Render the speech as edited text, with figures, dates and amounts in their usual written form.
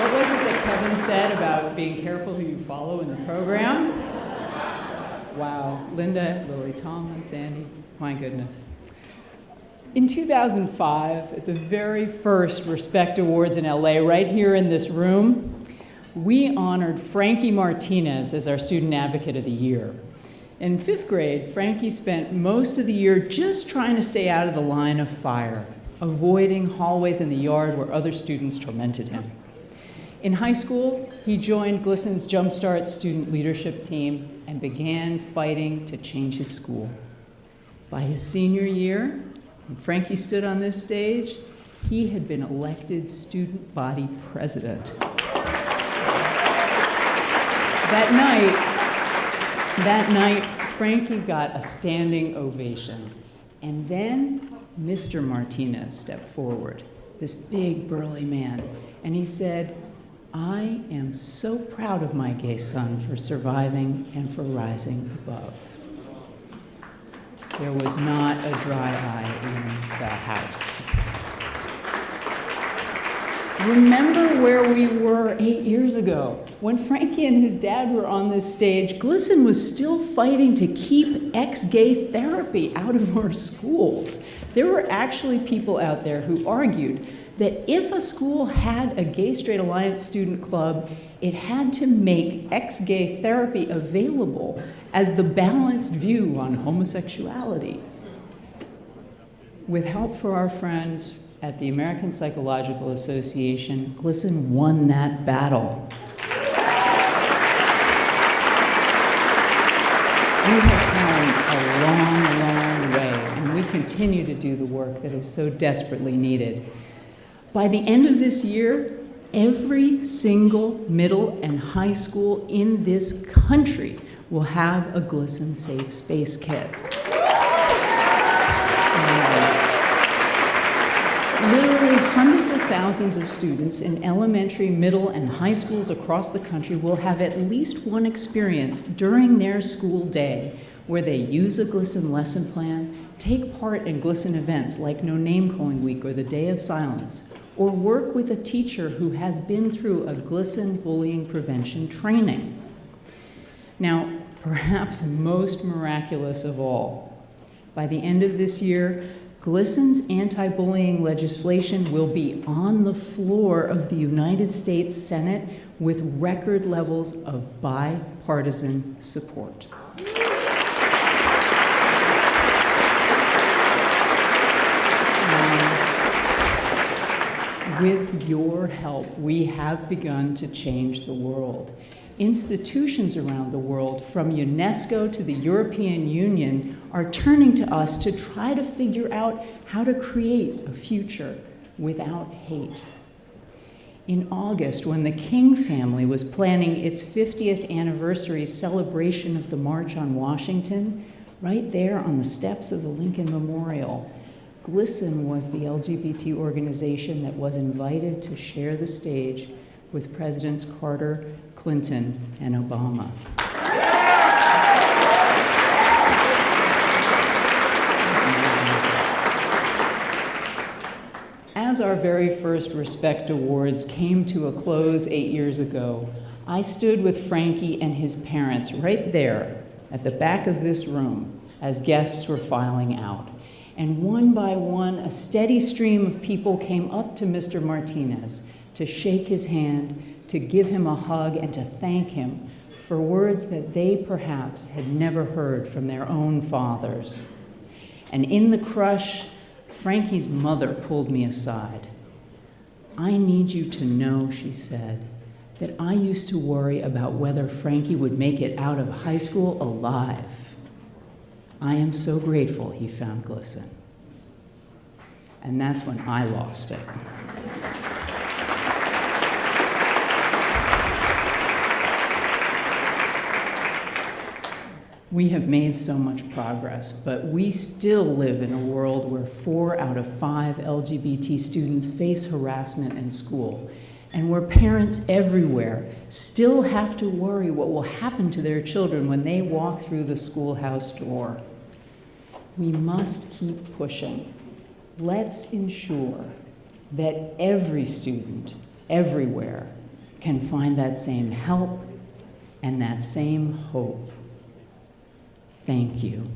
What was it that Kevin said about being careful who you follow in the program? Wow, Linda, Lily Tomlin, Sandy, my goodness. In 2005, at the very first Respect Awards in LA, right here in this room, we honored Frankie Martinez as our Student Advocate of the Year. In 5th grade, Frankie spent most of the year just trying to stay out of the line of fire, avoiding hallways in the yard where other students tormented him. In high school, he joined GLSEN's Jumpstart student leadership team and began fighting to change his school. By his senior year, when Frankie stood on this stage, he had been elected student body president. That night, Frankie got a standing ovation. And then Mr. Martinez stepped forward, this big, burly man, and he said, "I am so proud of my gay son for surviving and for rising above." There was not a dry eye in the house. Remember where we were 8 years ago. When Frankie and his dad were on this stage, GLSEN was still fighting to keep ex-gay therapy out of our schools. There were actually people out there who argued that if a school had a Gay-Straight Alliance student club, it had to make ex-gay therapy available as the balanced view on homosexuality. With help from our friends at the American Psychological Association, GLSEN won that battle. We have come a long, long way, and we continue to do the work that is so desperately needed. By the end of this year, every single middle and high school in this country will have a GLSEN Safe Space Kit. Literally hundreds of thousands of students in elementary, middle, and high schools across the country will have at least one experience during their school day where they use a GLSEN lesson plan, take part in GLSEN events like No Name Calling Week or the Day of Silence, or work with a teacher who has been through a GLSEN bullying prevention training. Now, perhaps most miraculous of all, by the end of this year, GLSEN's anti-bullying legislation will be on the floor of the United States Senate with record levels of bipartisan support. With your help, we have begun to change the world. Institutions around the world, from UNESCO to the European Union, are turning to us to try to figure out how to create a future without hate. In August, when the King family was planning its 50th anniversary celebration of the March on Washington, right there on the steps of the Lincoln Memorial, GLSEN was the LGBT organization that was invited to share the stage with Presidents Carter, Clinton, and Obama. As our very first Respect Awards came to a close 8 years ago, I stood with Frankie and his parents right there at the back of this room as guests were filing out. And one by one, a steady stream of people came up to Mr. Martinez to shake his hand, to give him a hug, and to thank him for words that they perhaps had never heard from their own fathers. And in the crush, Frankie's mother pulled me aside. "I need you to know," she said, "that I used to worry about whether Frankie would make it out of high school alive. I am so grateful he found GLSEN." And that's when I lost it. We have made so much progress, but we still live in a world where 4 out of 5 LGBT students face harassment in school, and where parents everywhere still have to worry what will happen to their children when they walk through the schoolhouse door. We must keep pushing. Let's ensure that every student, everywhere, can find that same help and that same hope. Thank you.